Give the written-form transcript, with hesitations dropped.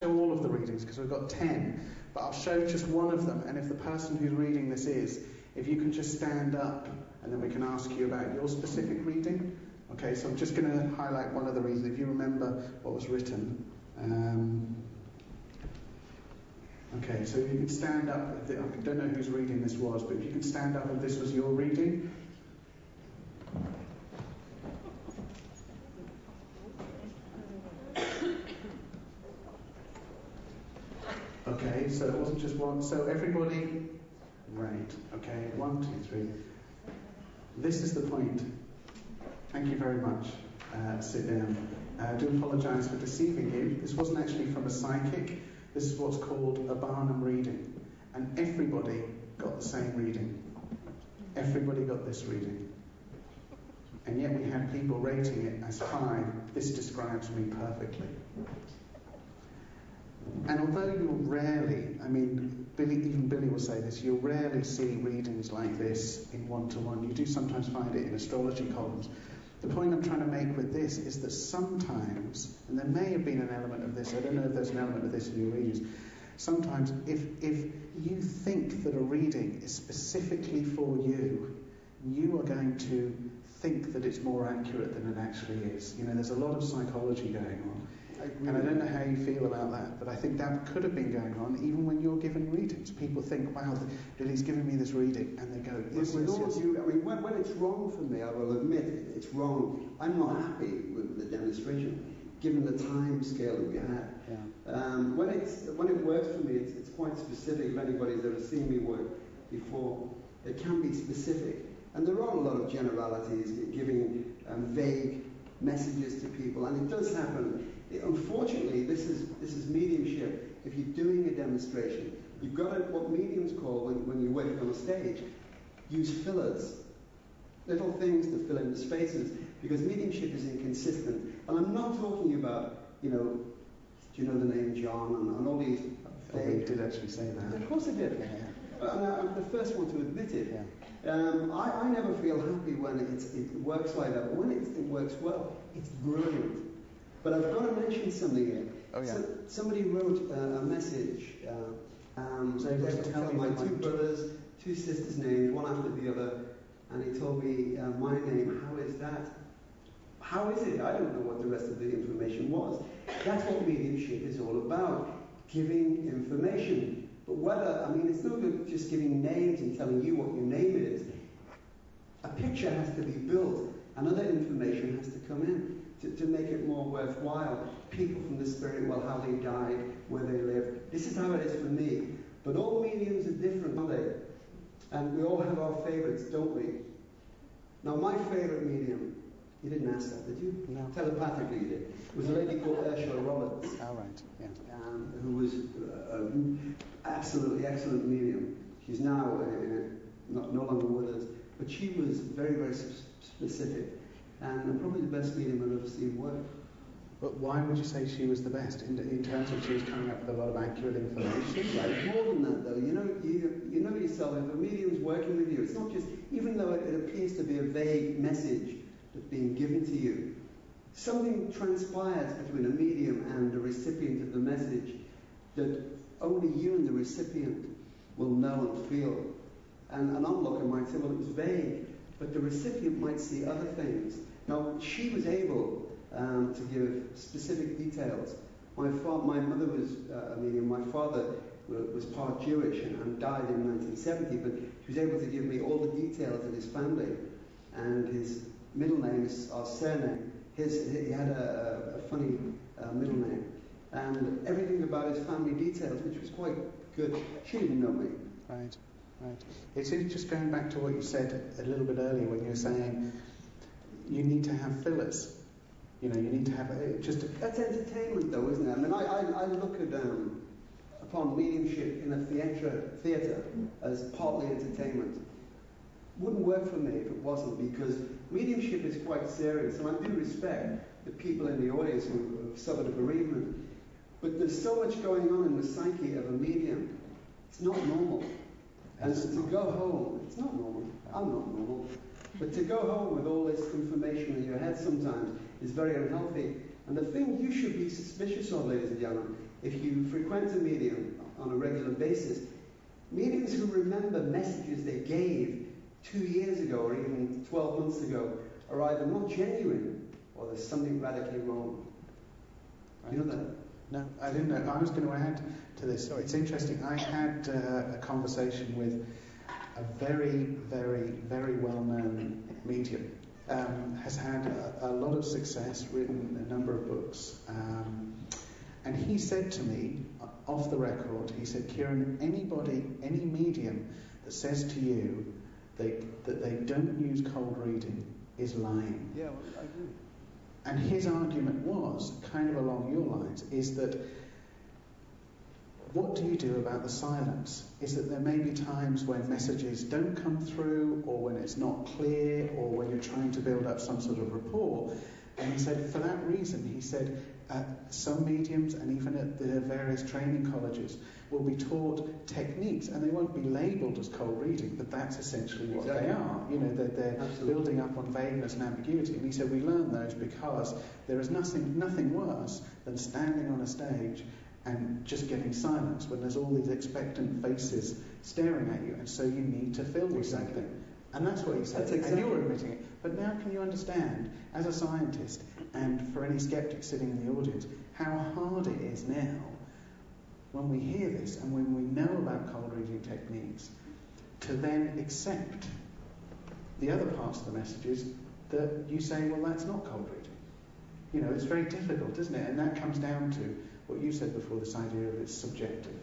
show all of the readings because we've got 10, but I'll show just one of them, and if the person who's reading this if you can just stand up and then we can ask you about your specific reading. Okay, so I'm just going to highlight one of the readings, if you remember what was written. Okay, so if you can stand up, I don't know whose reading this was, but if you can stand up if this was your reading. Okay, so it wasn't just one. So everybody, right, okay, 1, 2, 3. This is the point. Thank you very much. Sit down. I do apologise for deceiving you. This wasn't actually from a psychic. This is what's called a Barnum reading. And everybody got the same reading. Everybody got this reading. And yet we had people rating it as 5. This describes me perfectly. And although you'll rarely, I mean, even Billy will say this, you'll rarely see readings like this in one-to-one. You do sometimes find it in astrology columns. The point I'm trying to make with this is that sometimes, and there may have been an element of this, I don't know if there's an element of this in your readings, sometimes if you think that a reading is specifically for you, you are going to think that it's more accurate than it actually is. You know, there's a lot of psychology going on. And I don't know how you feel about that, but I think that could have been going on even when you're given readings. People think, wow, Billy's given me this reading, and they go, yes, with yes, all yes. of you, I mean, when it's wrong for me, I will admit it's wrong. I'm not happy with the demonstration, given the time scale that we had. Yeah. When it works for me, it's quite specific. If anybody's ever seen me work before, it can be specific. And there are a lot of generalities, giving vague messages to people, and it does happen. Unfortunately, this is mediumship. If you're doing a demonstration, you've got to, what mediums call, when you're working on a stage, use fillers. Little things to fill in the spaces, because mediumship is inconsistent. And I'm not talking about, do you know the name John and all these vague... You did actually say that. Of course I did. Yeah. I'm the first one to admit it. Yeah. I never feel happy when it works like that, but when it works well, it's brilliant. But I've got to mention something here. Oh, yeah. So, somebody wrote a message. They tell my 2 brothers, 2 sisters' names, one after the other, and he told me my name. How is that? How is it? I don't know what the rest of the information was. That's what mediumship is all about, giving information. But it's no good just giving names and telling you what your name is. A picture has to be built, and other information has to come in to make it more worthwhile. People from the spirit, well, how they died, where they lived. This is how it is for me. But all mediums are different, aren't they? And we all have our favourites, don't we? Now, my favourite medium, you didn't ask that, did you? No. Telepathically you did. It was a lady called Ursula Roberts. Oh, right, yeah. Who was an absolutely excellent medium. She's now no longer with us, but she was very, very specific, and probably the best medium I've ever seen work. But why would you say she was the best? In terms of she was coming up with a lot of accurate information? Right. More than that, though, you know yourself, if a medium's working with you, it's not just, even though it appears to be a vague message that's being given to you, something transpires between a medium and the recipient of the message that only you and the recipient will know and feel. And an onlooker might say, well, it was vague, but the recipient might see other things. Now, she was able to give specific details. My mother was a medium. My father was part Jewish and died in 1970, but she was able to give me all the details of his family. And his middle name is our surname. He had a funny middle name. And everything about his family details, which was quite good. She didn't know me. Right, right. It's just going back to what you said a little bit earlier when you were saying you need to have fillers. You need to have That's entertainment, though, isn't it? I mean, I look at upon mediumship in a theatre as partly entertainment. Wouldn't work for me if it wasn't, because mediumship is quite serious, and I do respect the people in the audience who have suffered a bereavement. But there's so much going on in the psyche of a medium. It's not normal. And to go home, it's not normal. I'm not normal. But to go home with all this information in your head sometimes is very unhealthy. And the thing you should be suspicious of, ladies and gentlemen, If you frequent a medium on a regular basis, mediums who remember messages they gave 2 years ago or even 12 months ago are either not genuine or there's something radically wrong. You know that? No, I didn't know. I was going to add to this. So it's interesting. I had a conversation with a very, very, very well-known medium. Has had a lot of success, written a number of books. And he said to me, off the record, he said, Ciaran, any medium that says to you that they don't use cold reading is lying. Yeah, well, I agree. And his argument was, kind of along your lines, is that what do you do about the silence? Is that there may be times when messages don't come through, or when it's not clear, or when you're trying to build up some sort of rapport. And he said, for that reason, he said, some mediums and even at the various training colleges will be taught techniques, and they won't be labelled as cold reading, but that's essentially what they are. You know, they're building up on vagueness and ambiguity. And he said we learn those because there is nothing worse than standing on a stage and just getting silence when there's all these expectant faces staring at you, and so you need to fill with something. And that's what he said, and you're admitting it. But now can you understand, as a scientist, and for any skeptics sitting in the audience, how hard it is now, when we hear this, and when we know about cold reading techniques, to then accept the other parts of the messages that you say, well, that's not cold reading. You know, it's very difficult, isn't it? And that comes down to what you said before, this idea of it's subjective.